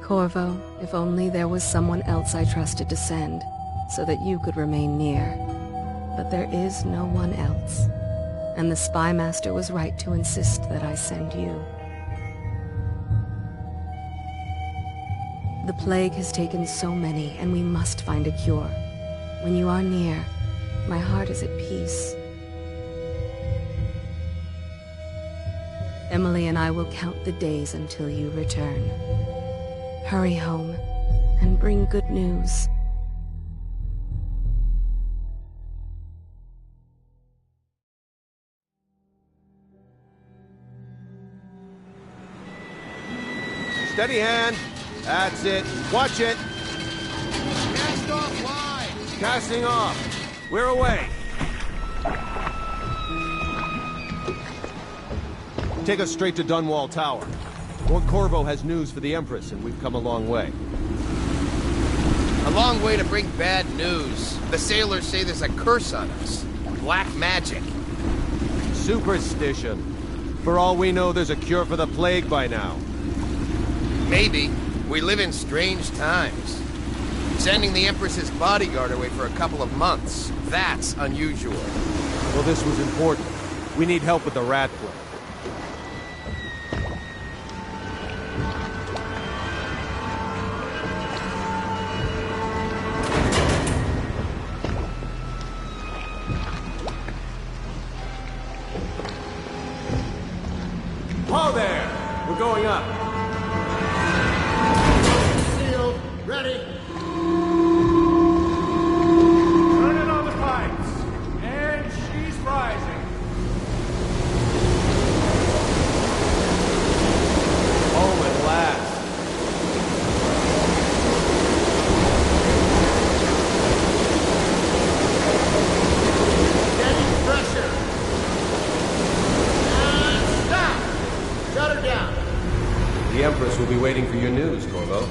Corvo, if only there was someone else I trusted to send, so that you could remain near. But there is no one else, and the Spy Master was right to insist that I send you. The plague has taken so many, and we must find a cure. When you are near, my heart is at peace. Emily and I will count the days until you return. Hurry home, and bring good news. Steady hand. That's it. Watch it. Cast off line. Casting off. We're away. Take us straight to Dunwall Tower. Lord Corvo has news for the Empress, and we've come a long way. A long way to bring bad news. The sailors say there's a curse on us. Black magic. Superstition. For all we know, there's a cure for the plague by now. Maybe. We live in strange times. Sending the Empress's bodyguard away for a couple of months. That's unusual. Well, this was important. We need help with the rat plague. Whoa there! We're going up. Sealed. Ready. Turning on the pipes. And she's rising. Home at last. Steady pressure. And stop. Shut her down. The Empress will be waiting for your news, Corvo.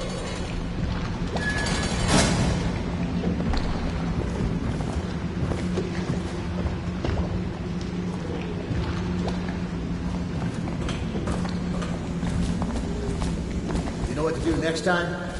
You know what to do next time?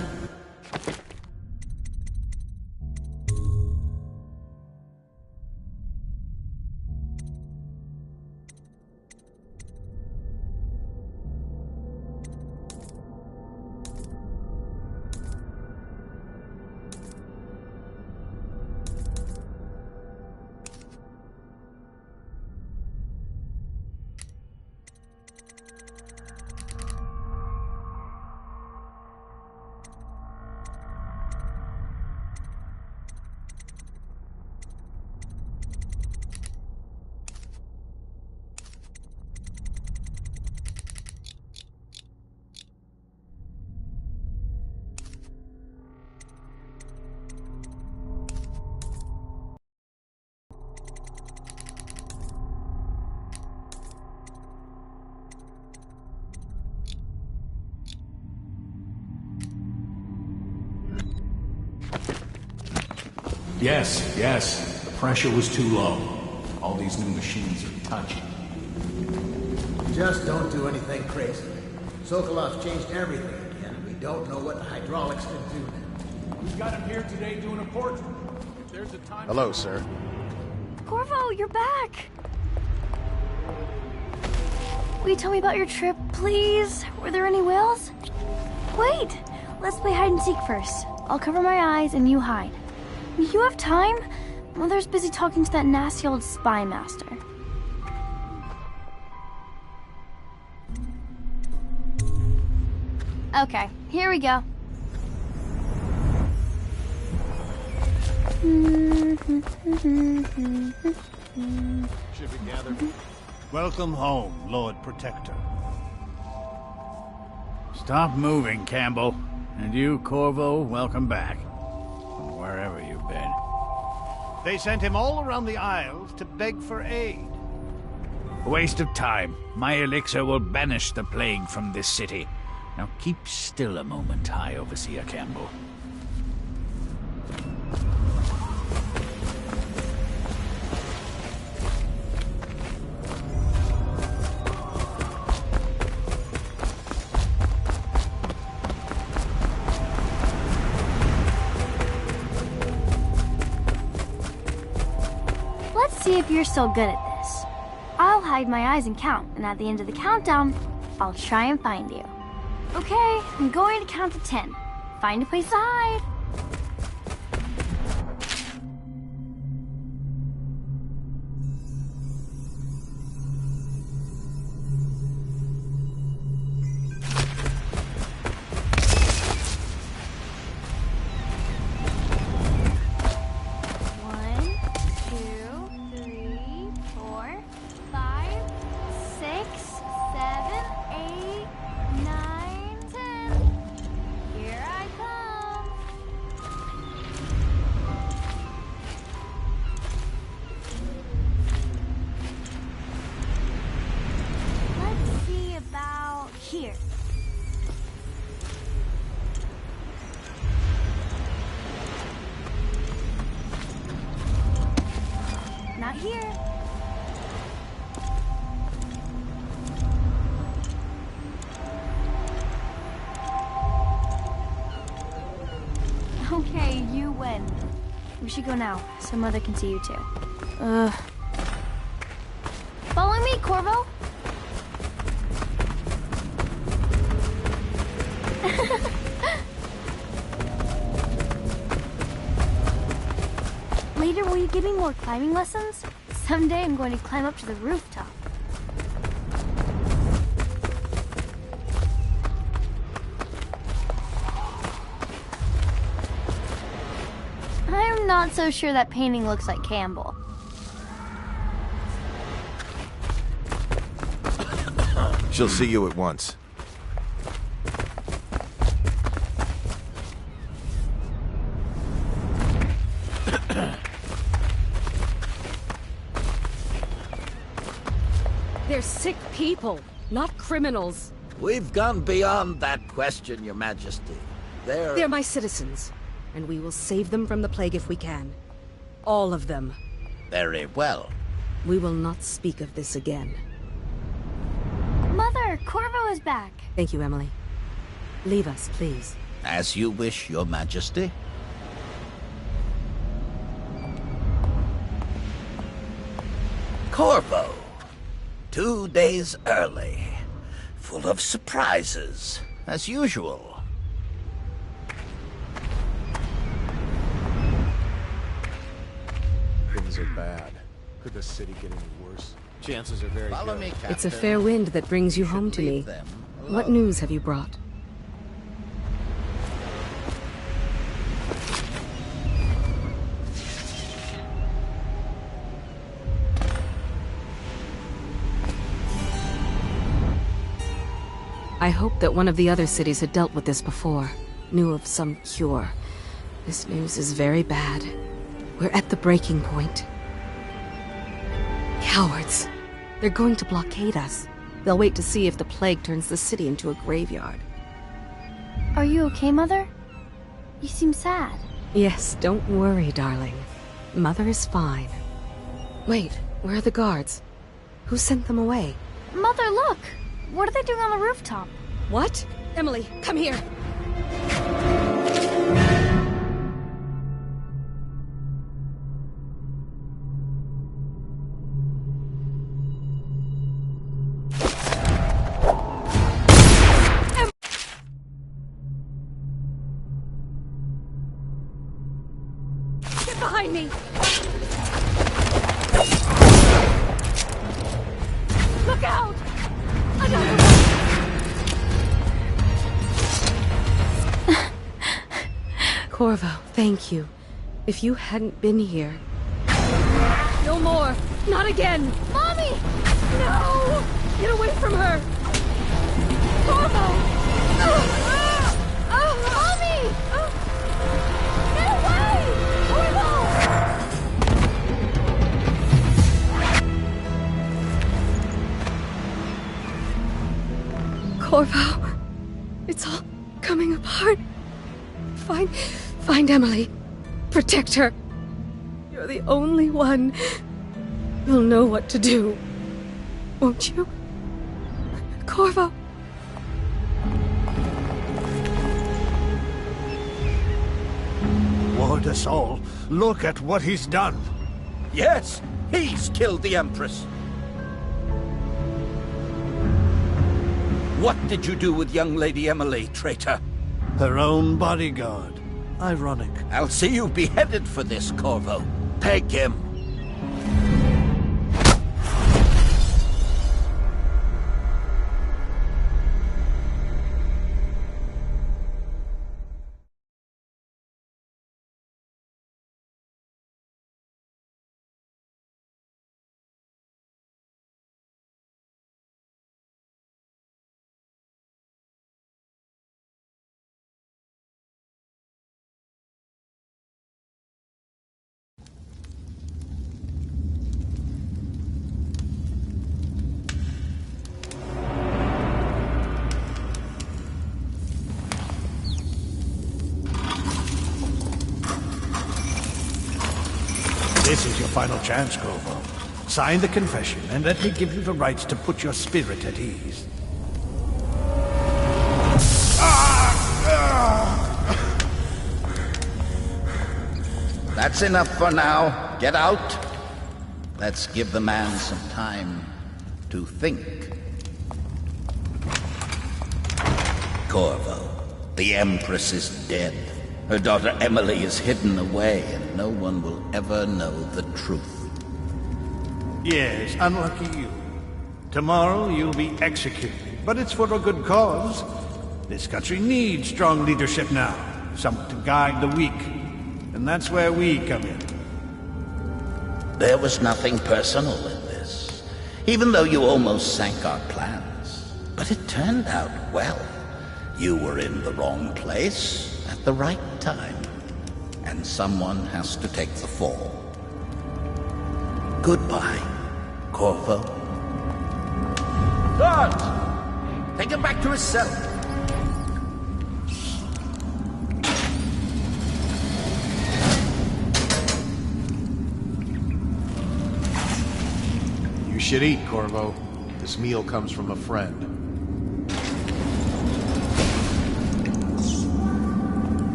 Yes. The pressure was too low. All these new machines are touchy. Just don't do anything crazy. Sokolov's changed everything again, and we don't know what the hydraulics can do now. We've got him here today doing a portrait. If there's a time... Hello, sir. Corvo, you're back! Will you tell me about your trip, please? Were there any whales? Wait! Let's play hide and seek first. I'll cover my eyes and you hide. You have time? Mother's busy talking to that nasty old spy master. Okay, here we go. Should we gather? Welcome home, Lord Protector. Stop moving, Campbell. And you, Corvo, welcome back. From wherever you've been. They sent him all around the Isles to beg for aid. A waste of time. My elixir will banish the plague from this city. Now keep still a moment, High Overseer Campbell. You're so good at this. I'll hide my eyes and count, and at the end of the countdown, I'll try and find you. Okay, I'm going to count to 10. Find a place to hide. Here. Not here. Okay, you win. We should go now, so Mother can see you too. Follow me, Corvo. Later, will you give me more climbing lessons? Someday I'm going to climb up to the rooftop. I'm not so sure that painting looks like Campbell. She'll see you at once. They're sick people, not criminals. We've gone beyond that question, Your Majesty. They're my citizens, and we will save them from the plague if we can. All of them. Very well. We will not speak of this again. Mother, Corvo is back. Thank you, Emily. Leave us, please. As you wish, Your Majesty. Corvo. 2 days early. Full of surprises, as usual. Things are bad. Could the city get any worse? Chances are very Follow good. me, Captain. It's a fair wind that brings you home to me. Leave them What alone. news have you brought? I hoped that one of the other cities had dealt with this before, knew of some cure. This news is very bad. We're at the breaking point. Cowards. They're going to blockade us. They'll wait to see if the plague turns the city into a graveyard. Are you okay, Mother? You seem sad. Yes, don't worry, darling. Mother is fine. Wait, where are the guards? Who sent them away? Mother, look! What are they doing on the rooftop? What? Emily, come here! Get behind me! Look out! Another one! Corvo, thank you. If you hadn't been here... No more! Not again! Mommy! No! Get away from her! Corvo! Mommy! Get away! Corvo! Corvo! It's all coming apart. Find Emily. Protect her. You're the only one who'll know what to do. Won't you? Corvo! Lord us all, look at what he's done. Yes, He's killed the Empress. What did you do with young Lady Emily, traitor? Her own bodyguard. Ironic. I'll see you beheaded for this, Corvo. Peg him. This is your final chance, Corvo. Sign the confession, and let me give you the rights to put your spirit at ease. That's enough for now. Get out. Let's give the man some time to think. Corvo, the Empress is dead. Her daughter Emily is hidden away, and no one will ever know the truth. Yes, unlucky you. Tomorrow you'll be executed, but it's for a good cause. This country needs strong leadership now, someone to guide the weak. And that's where we come in. There was nothing personal in this, even though you almost sank our plans. But it turned out well. You were in the wrong place at the right time, and someone has to take the fall. Goodbye, Corvo. Guards! Take him back to his cell. You should eat, Corvo. This meal comes from a friend.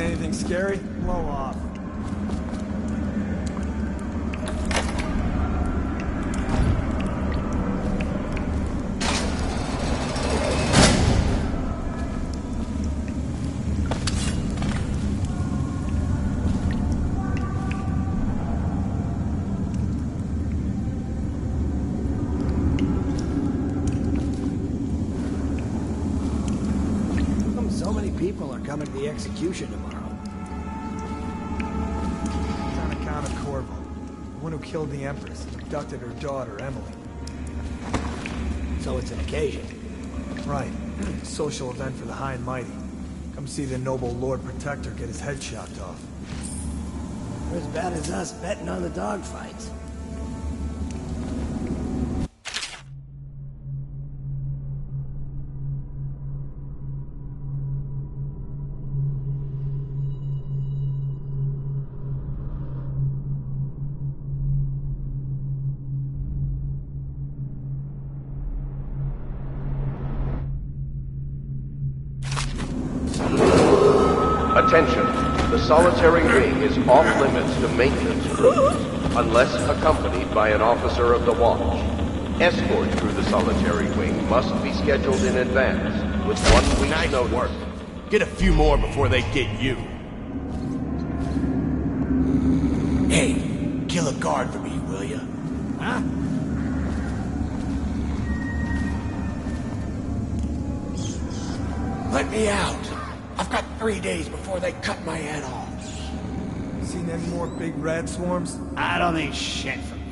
Anything scary? Blow off. How come so many people are coming to the execution tomorrow? Corvo, the one who killed the Empress and abducted her daughter, Emily. So it's an occasion. Right. Social event for the high and mighty. Come see the noble Lord Protector get his head chopped off. They're as bad as us betting on the dogfights. Attention, the solitary wing is off limits to maintenance crews, unless accompanied by an officer of the watch. Escort through the solitary wing must be scheduled in advance, with 1 week's notice. Work. Get a few more before they get you. Hey, kill a guard for me, will ya? Huh? Let me out. I've got 3 days before they cut my head off. Seen any more big rat swarms? I don't think shit from you.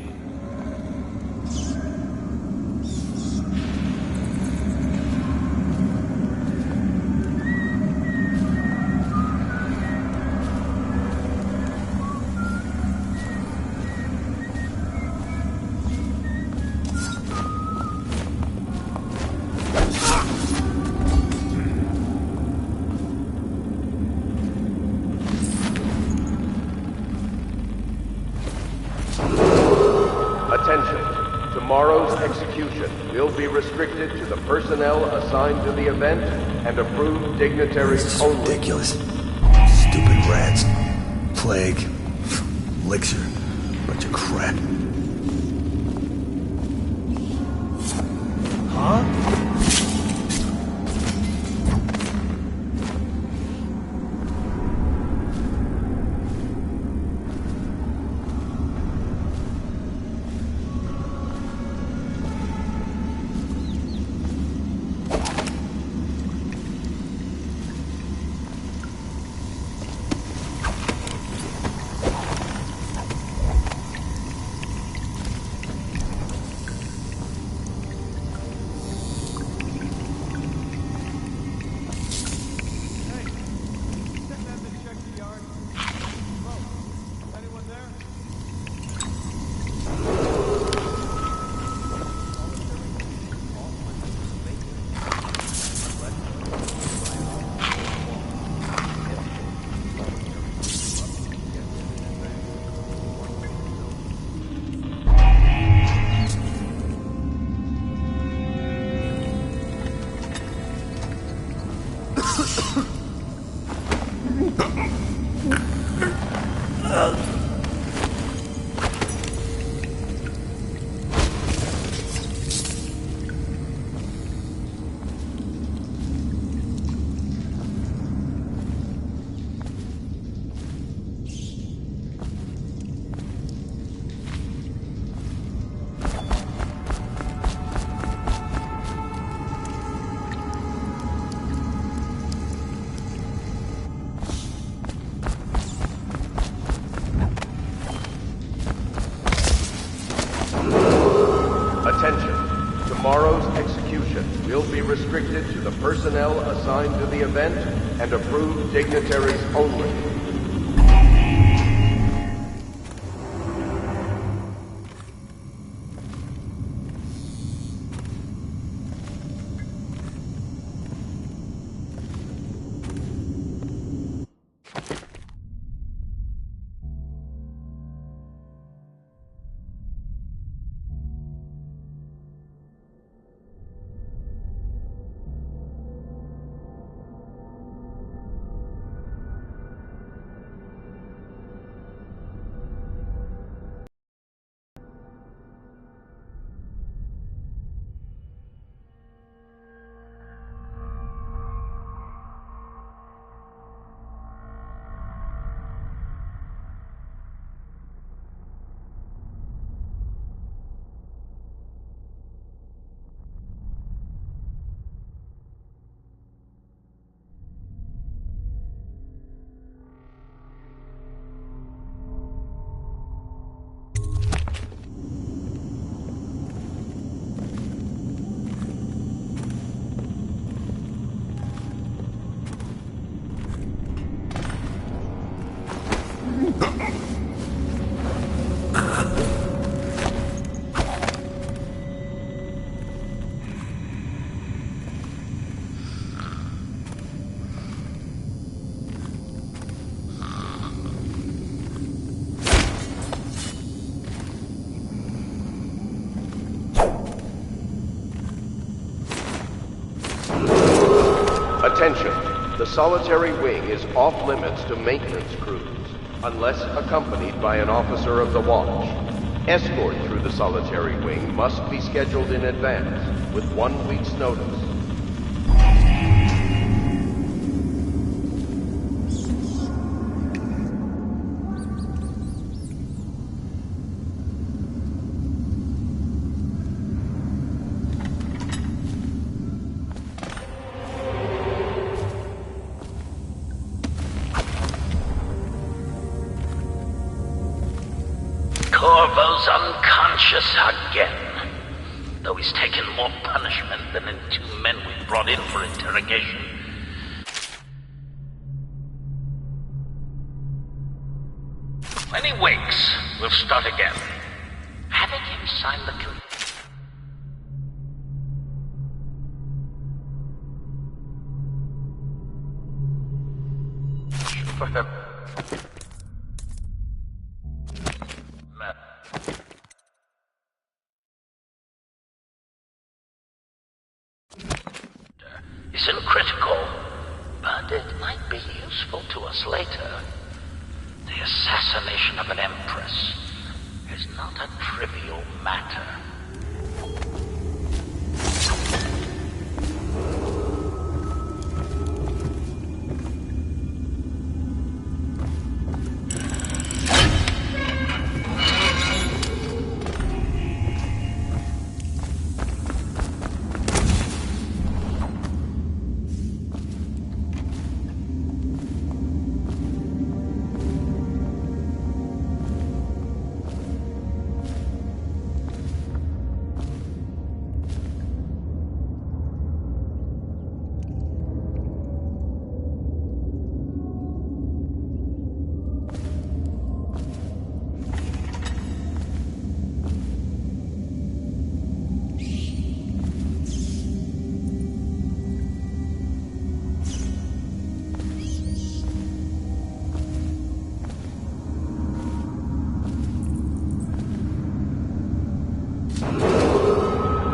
Attention, tomorrow's execution will be restricted to the personnel assigned to the event and approved dignitaries This is only. ridiculous. Stupid rats. Plague. Elixir. Bunch of crap. Huh? Attention, tomorrow's execution will be restricted to the personnel assigned to the event and approved dignitaries only. Attention, The solitary wing is off limits to maintenance crews, unless accompanied by an officer of the watch. Escort through the solitary wing must be scheduled in advance, with 1 week's notice. Corvo's unconscious again, though he's taken more punishment than the 2 men we brought in for interrogation. When he wakes, we'll start again. Having him sign the for him. Isn't critical, but it might be useful to us later. The assassination of an empress is not a trivial matter.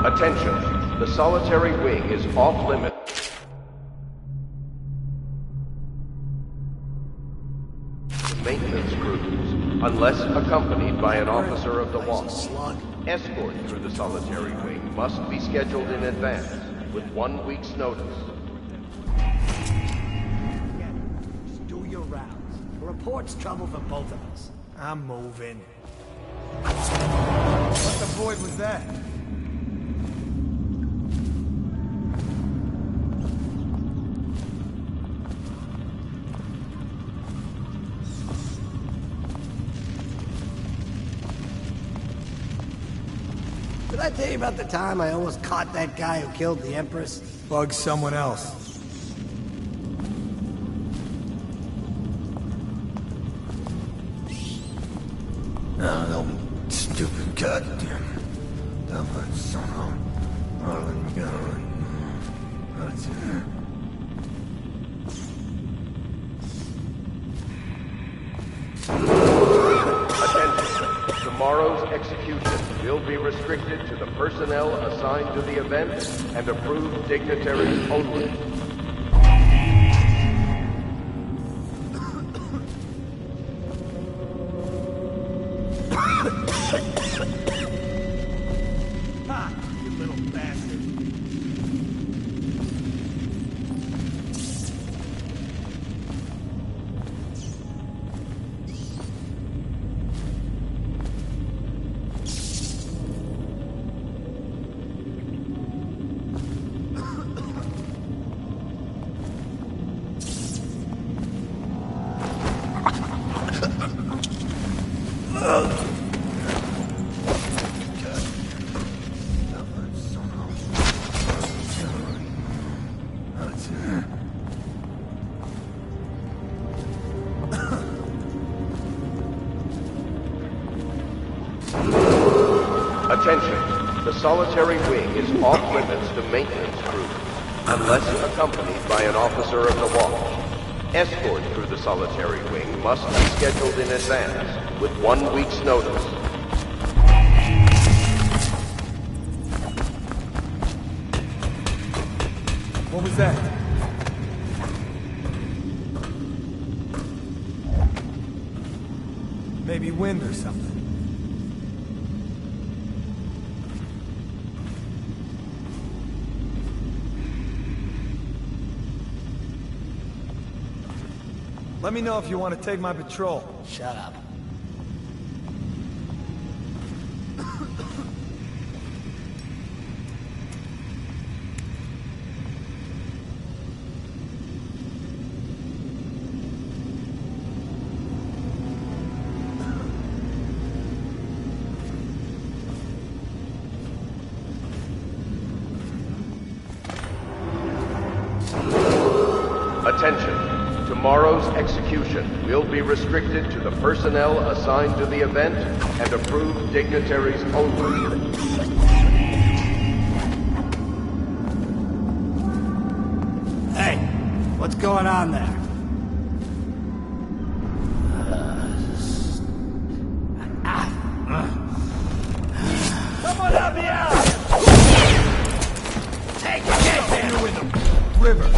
Attention, the solitary wing is off limit. Maintenance crews, unless accompanied by an officer of the watch. Escort through the solitary wing must be scheduled in advance, with 1 week's notice. Just do your rounds. The report's trouble for both of us. I'm moving. What the void was that? Did I tell you about the time I almost caught that guy who killed the Empress? Bug someone else. No, stupid goddamn. Dumb son of Marlon Gunn. That's it. Attention, tomorrow's execution will be restricted to the personnel assigned to the event and approved dignitaries only. Ha! You little bastard. Attention, the solitary wing is off limits to maintenance crews, unless accompanied by an officer of the watch. Escort through the solitary wing must be scheduled in advance, with 1 week's notice. What was that? Maybe wind or something. Let me know if you want to take my patrol. Shut up. Attention. Tomorrow's execution will be restricted to the personnel assigned to the event and approved dignitaries only. Hey, what's going on there? Someone help me out! Take it! Get there with them! River.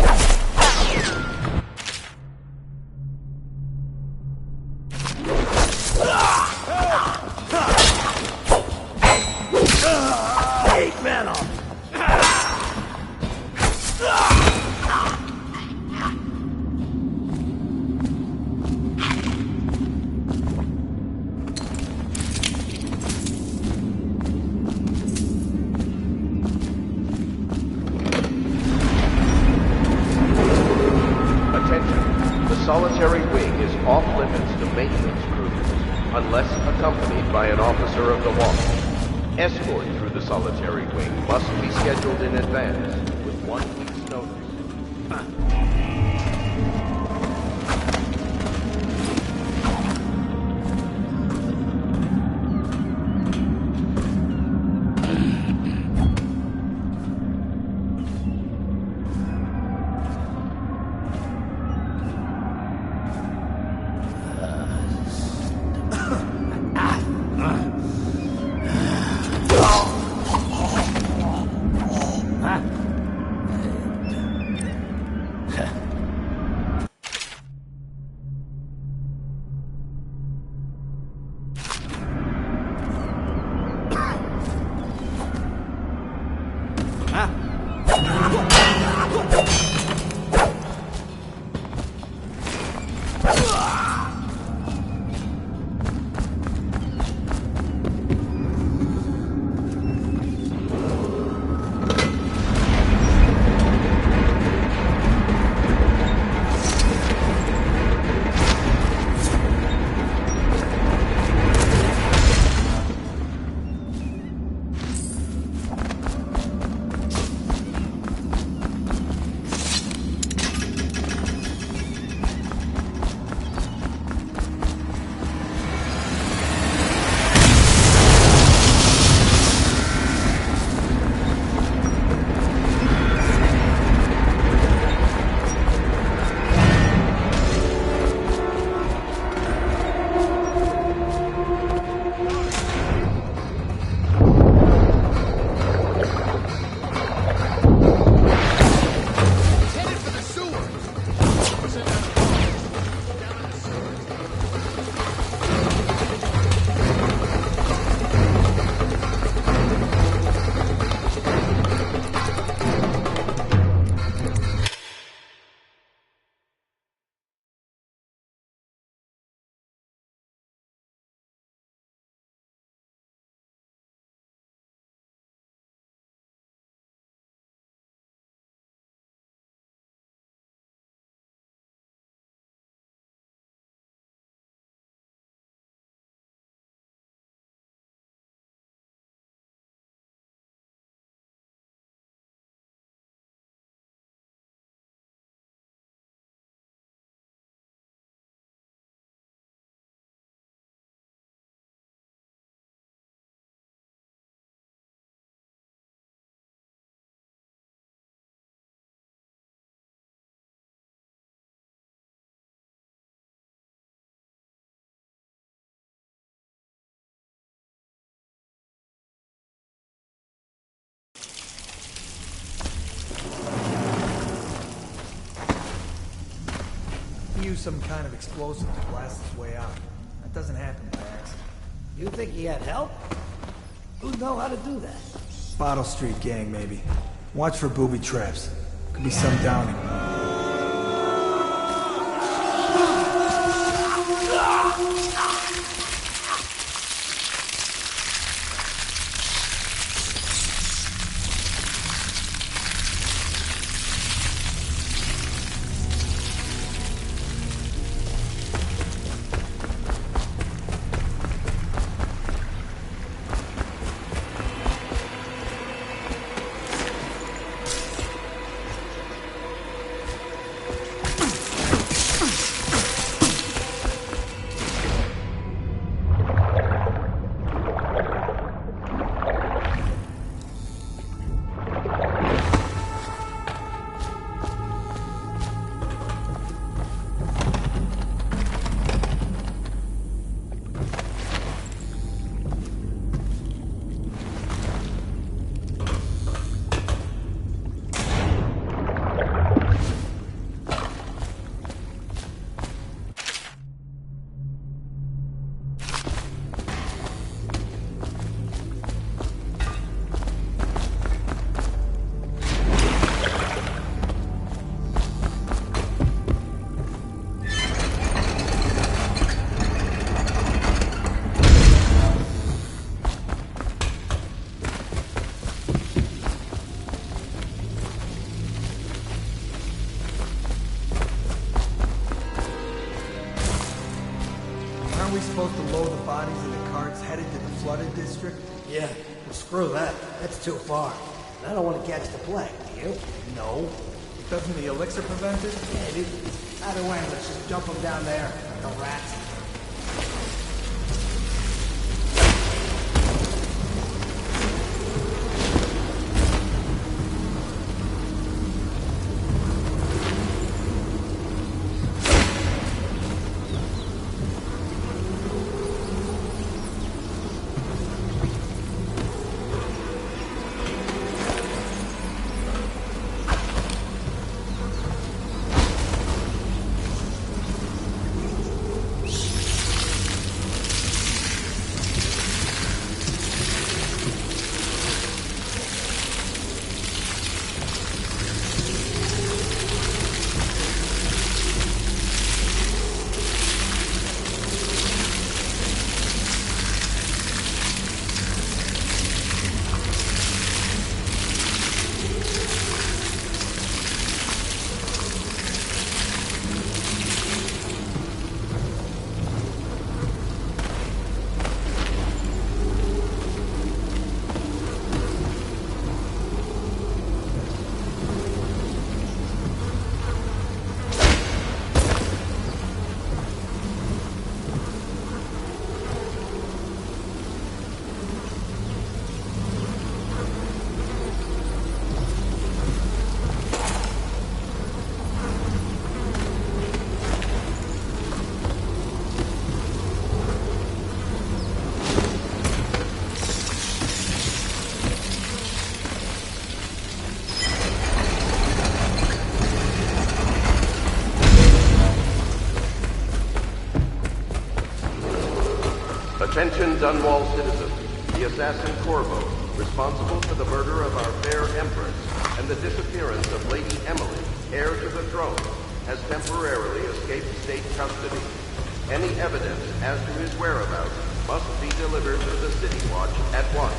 Solitary wing is off limits to maintenance crews, unless accompanied by an officer of the watch. Escort through the solitary wing must be scheduled in advance, with 1 week's notice. Use some kind of explosive to blast its way out. That doesn't happen by accident. You think he had help? Who'd know how to do that? Bottle Street gang, maybe. Watch for booby traps. Could be some downing. Aren't we supposed to load the bodies in the carts headed to the flooded district? Yeah, well, screw that. That's too far. I don't want to catch the plague, do you? No. Doesn't the elixir prevent it? Yeah, dude. Either way, let's just dump them down there. The rats. Attention Dunwall citizens. The assassin Corvo, responsible for the murder of our fair Empress and the disappearance of Lady Emily, heir to the throne, has temporarily escaped state custody. Any evidence as to his whereabouts must be delivered to the City Watch at once.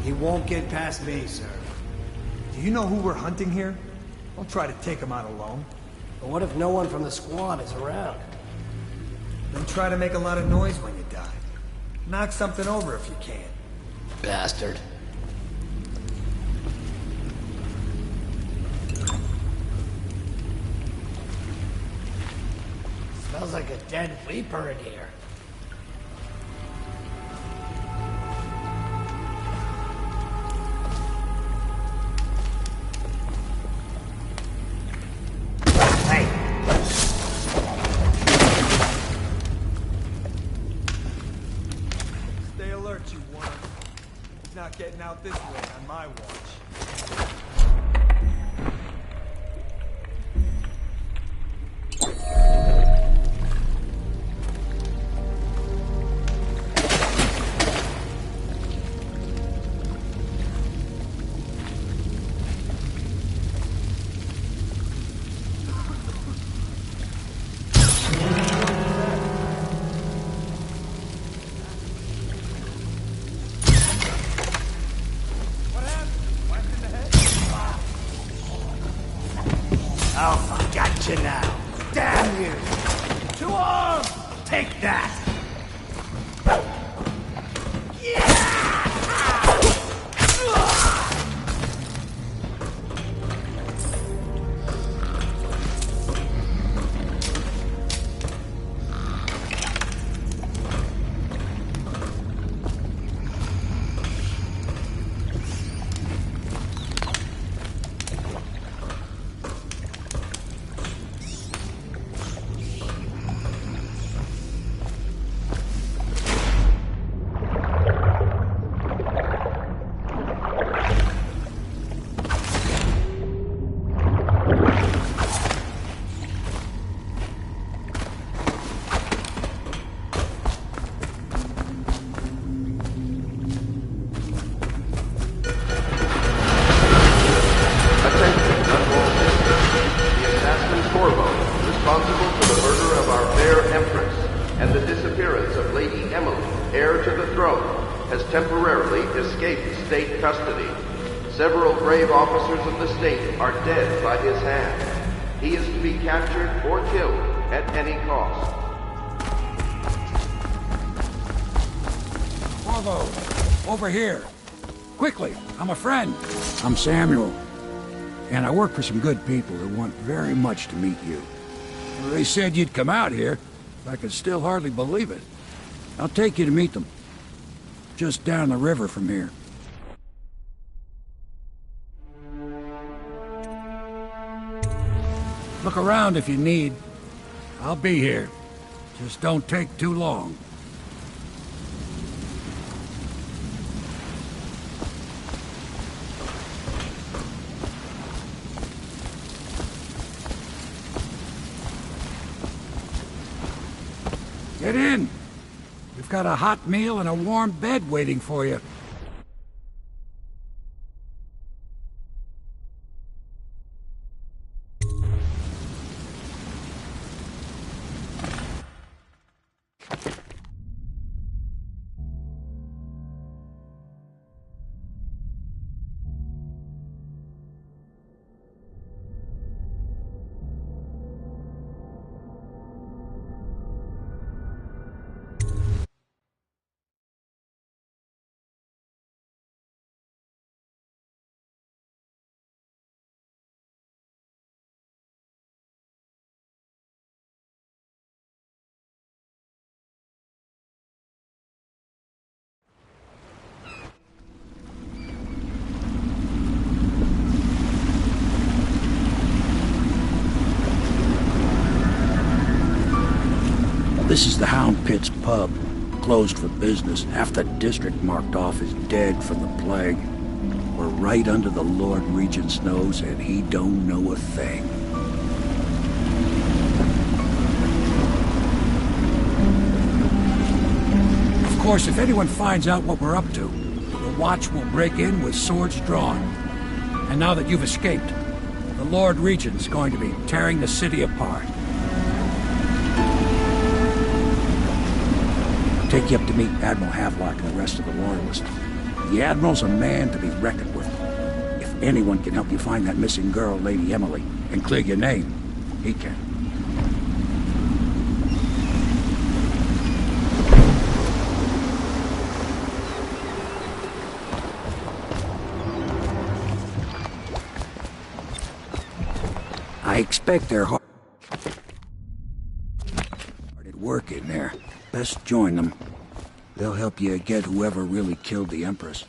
He won't get past me, sir. Do you know who we're hunting here? Don't try to take him out alone. But what if no one from the squad is around? Then try to make a lot of noise when you die. Knock something over if you can. Bastard. Smells like a dead Reaper in here. Stay alert, you worm. He's not getting out this way on my watch. Alpha, gotcha now. Damn you! 2 arms! Take that! Responsible for the murder of our fair Empress and the disappearance of Lady Emily, heir to the throne, has temporarily escaped state custody. Several brave officers of the state are dead by his hand. He is to be captured or killed at any cost. Corvo, over here. Quickly, I'm a friend. I'm Samuel, and I work for some good people who want very much to meet you. They said you'd come out here. I can still hardly believe it. I'll take you to meet them. Just down the river from here. Look around if you need. I'll be here. Just don't take too long. Get in. We've got a hot meal and a warm bed waiting for you. This is the Hound Pit's pub, closed for business. Half the district marked off as dead from the plague. We're right under the Lord Regent's nose, and he don't know a thing. Of course, if anyone finds out what we're up to, the Watch will break in with swords drawn. And now that you've escaped, the Lord Regent's going to be tearing the city apart. Take you up to meet Admiral Havelock and the rest of the Loyalists. The Admiral's a man to be reckoned with. If anyone can help you find that missing girl, Lady Emily, and clear your name, he can. I expect they're hard at work in there. Best join them. They'll help you get whoever really killed the Empress.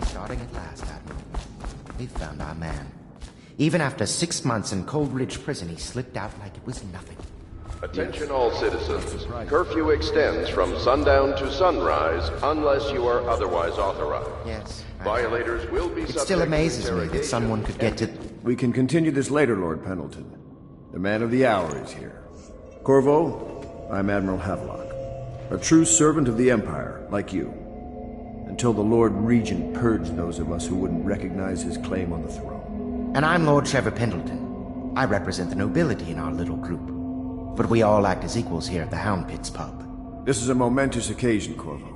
Starting at last, Admiral. We've found our man. Even after 6 months in Cold Ridge Prison, he slipped out like it was nothing. Attention all citizens. Curfew extends from sundown to sunrise unless you are otherwise authorized. Yes. Violators will be subject It still to amazes me that someone could get to... We can continue this later, Lord Pendleton. The man of the hour is here. Corvo, I'm Admiral Havelock. A true servant of the Empire, like you. Until the Lord Regent purged those of us who wouldn't recognize his claim on the throne. And I'm Lord Trevor Pendleton. I represent the nobility in our little group. But we all act as equals here at the Hound Pits pub. This is a momentous occasion, Corvo.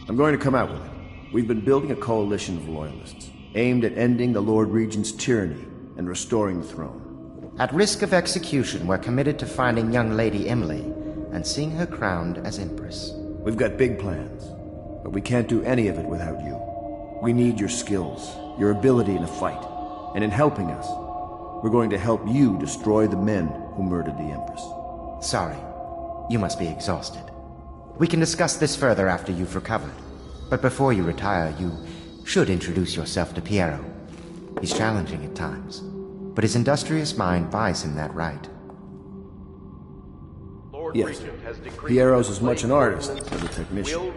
I'm going to come out with it. We've been building a coalition of loyalists, aimed at ending the Lord Regent's tyranny and restoring the throne. At risk of execution, we're committed to finding young Lady Emily and seeing her crowned as Empress. We've got big plans, but we can't do any of it without you. We need your skills, your ability in a fight, and in helping us, we're going to help you destroy the men who murdered the Empress. Sorry. You must be exhausted. We can discuss this further after you've recovered. But before you retire, you should introduce yourself to Piero. He's challenging at times, but his industrious mind buys him that right. Yes. Piero's as much an artist as a technician.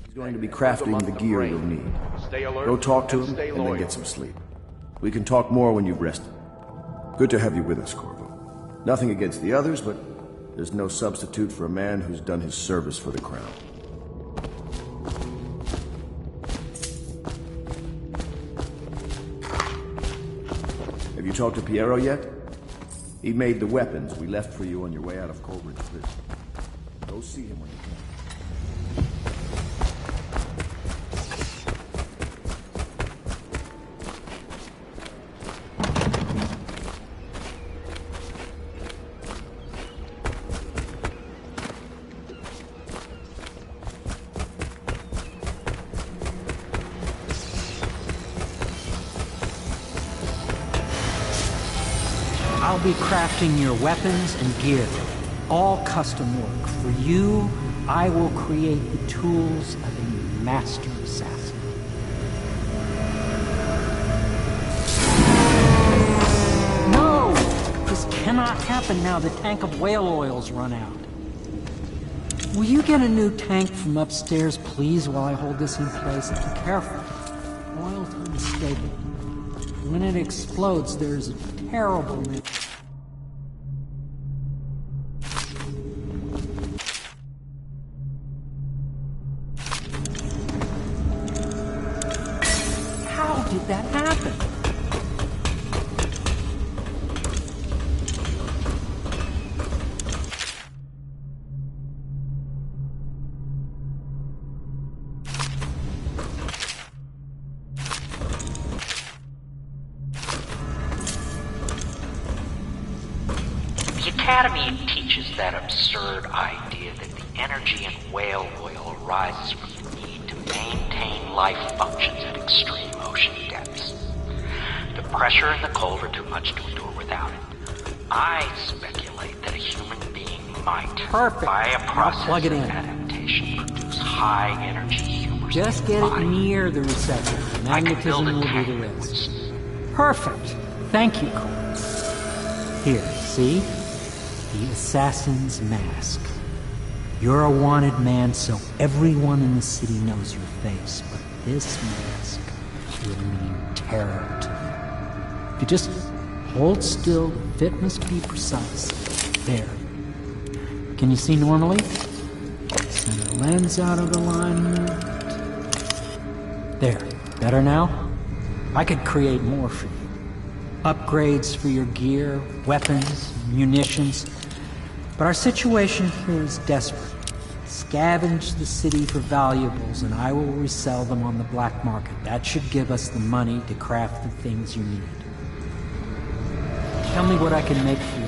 He's going to be crafting the gear you'll need. Go talk to him, and then get some sleep. We can talk more when you've rested. Good to have you with us, Corvo. Nothing against the others, but there's no substitute for a man who's done his service for the crown. Have you talked to Piero yet? He made the weapons we left for you on your way out of Cold Ridge Prison. Go see him when you can. I'll be crafting your weapons and gear. All custom work. For you, I will create the tools of a master assassin. No! This cannot happen now. The tank of whale oil's run out. Will you get a new tank from upstairs, please, while I hold this in place? And be careful. Oil's unstable. When it explodes, there's a terrible... How did that happen? The Academy teaches that absurd idea that the energy in whale oil arises from the need to maintain life functions at extreme ocean depths. The pressure and the cold are too much to endure without it. I speculate that a human being might, by a process of adaptation, produce high-energy humors. Just get it near the receptor. Magnetism will do the rest. Perfect. Thank you, Cole. Here, see? The assassin's mask. You're a wanted man, so everyone in the city knows your face, but this mask will mean terror to them. If you just hold still, the fit must be precise. There. Can you see normally? Center lens out of alignment. There. Better now? I could create more for you. upgrades for your gear, weapons, munitions. But our situation here is desperate. Scavenge the city for valuables, and I will resell them on the black market. That should give us the money to craft the things you need. Tell me what I can make for you.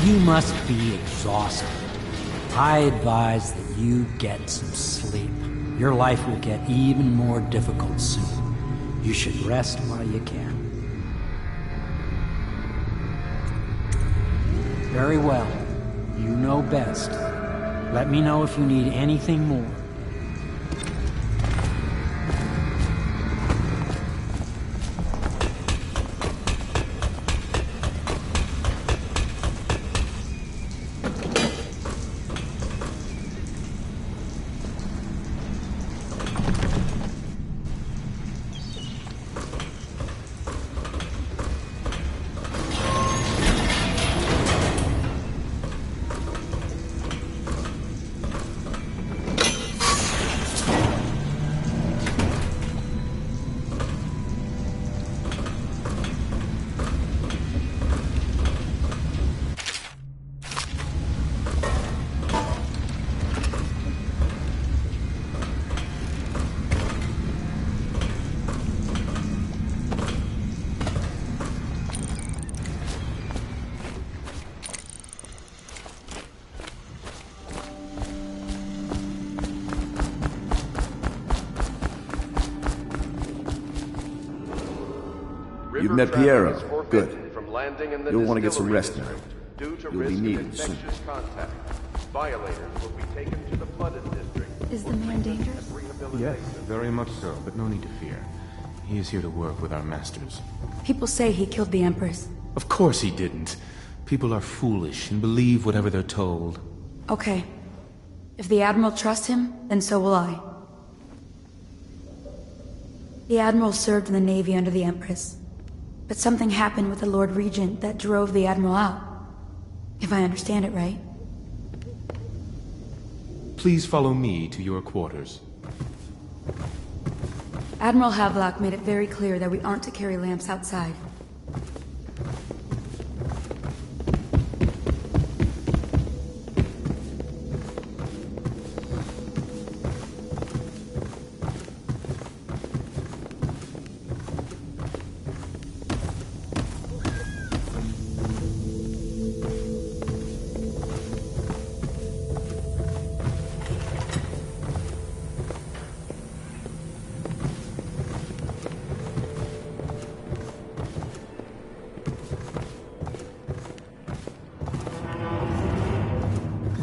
You must be exhausted. I advise that you get some sleep. Your life will get even more difficult soon. You should rest while you can. Very well. You know best. Let me know if you need anything more. You've met Piero. Good. You'll want to get some rest now. You'll be needed soon. Violators will be taken to the flooded district. Is the man dangerous? Yes, very much so, but no need to fear. He is here to work with our masters. People say he killed the Empress. Of course he didn't. People are foolish and believe whatever they're told. Okay. If the Admiral trusts him, then so will I. The Admiral served in the Navy under the Empress. But something happened with the Lord Regent that drove the Admiral out. If I understand it right. Please follow me to your quarters. Admiral Havelock made it very clear that we aren't to carry lamps outside.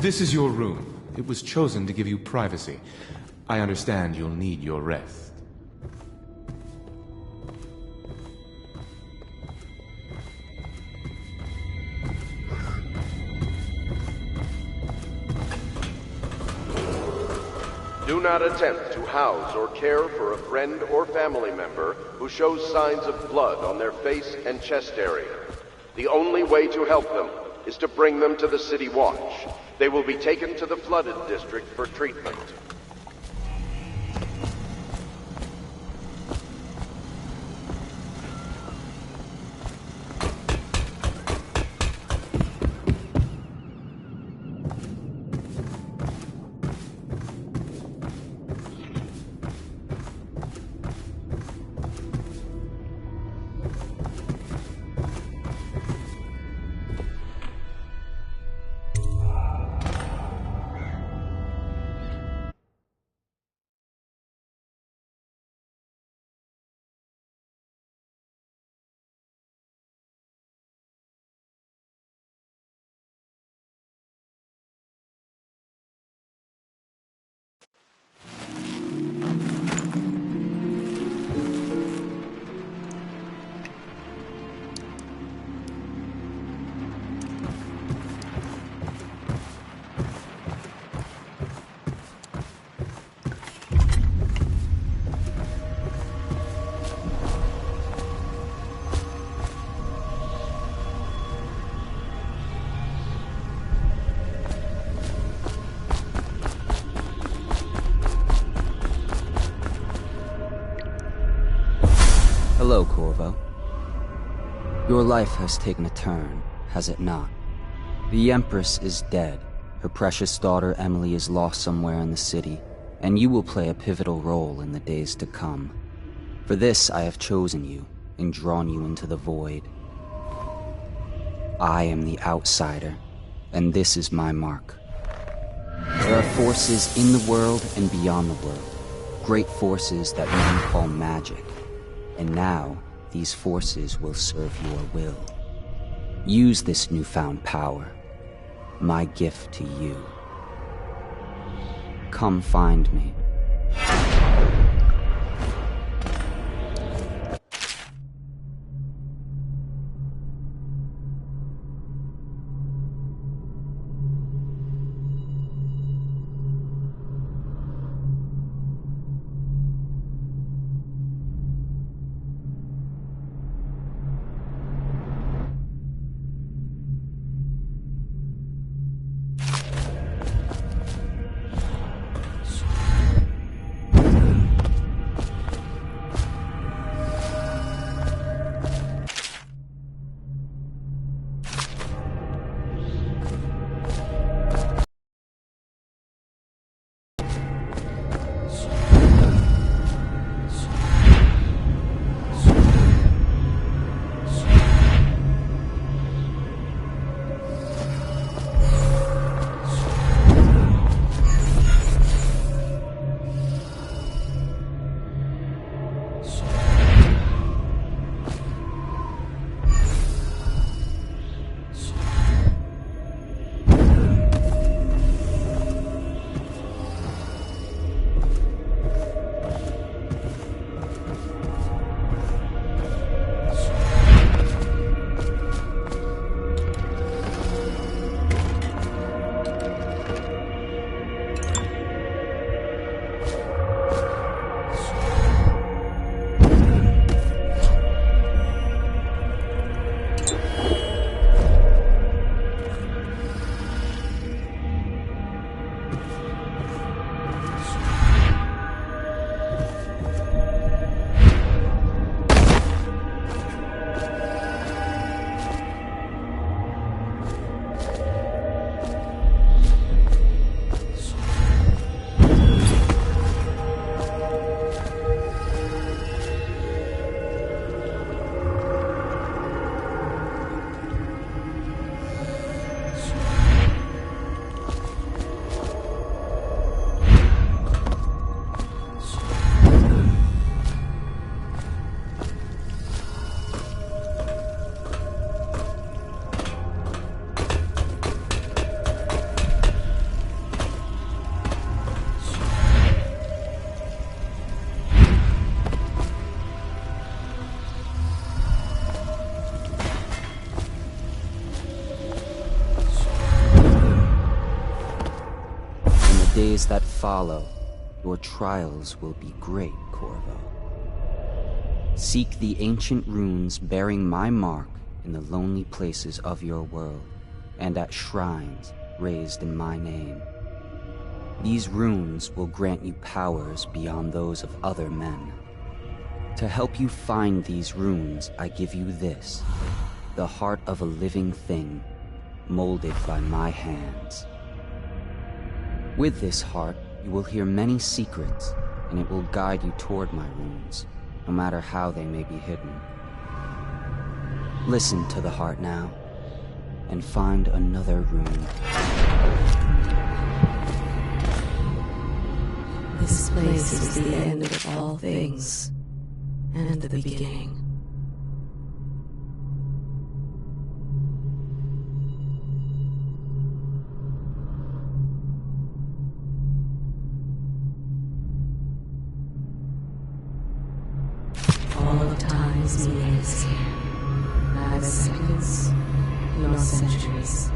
This is your room. It was chosen to give you privacy. I understand you'll need your rest. Do not attempt to house or care for a friend or family member who shows signs of blood on their face and chest area. The only way to help them is to bring them to the City Watch. They will be taken to the flooded district for treatment. Corvo. Your life has taken a turn, has it not? The Empress is dead. Her precious daughter Emily is lost somewhere in the city, and you will play a pivotal role in the days to come. For this I have chosen you and drawn you into the void. I am the outsider, and this is my mark. There are forces in the world and beyond the world, great forces that men call magic, and now these forces will serve your will. Use this newfound power, my gift to you. Come find me. Days that follow, your trials will be great, Corvo. Seek the ancient runes bearing my mark in the lonely places of your world, and at shrines raised in my name. These runes will grant you powers beyond those of other men. To help you find these runes, I give you this, the heart of a living thing, molded by my hands. With this heart, you will hear many secrets, and it will guide you toward my runes, no matter how they may be hidden. Listen to the heart now, and find another rune. This place is the end of all things, and the beginning. All of time's meaning is here. Neither seconds, nor centuries.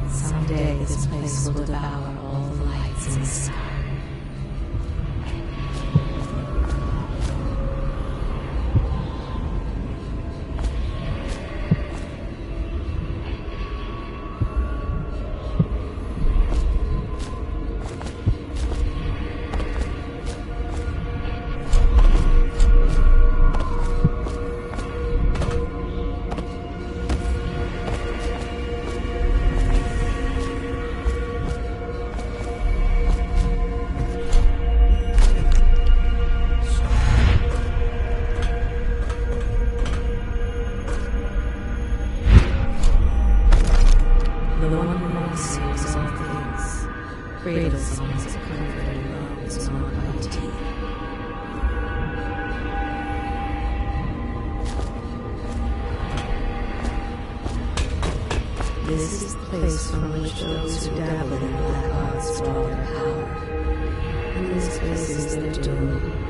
Someday this place will devour all the lights in the sky. the one who sees all things, cradles songs of comfort and love is not by tea. This is the place from which those who dabble in black arts draw their power. And this place is their doom.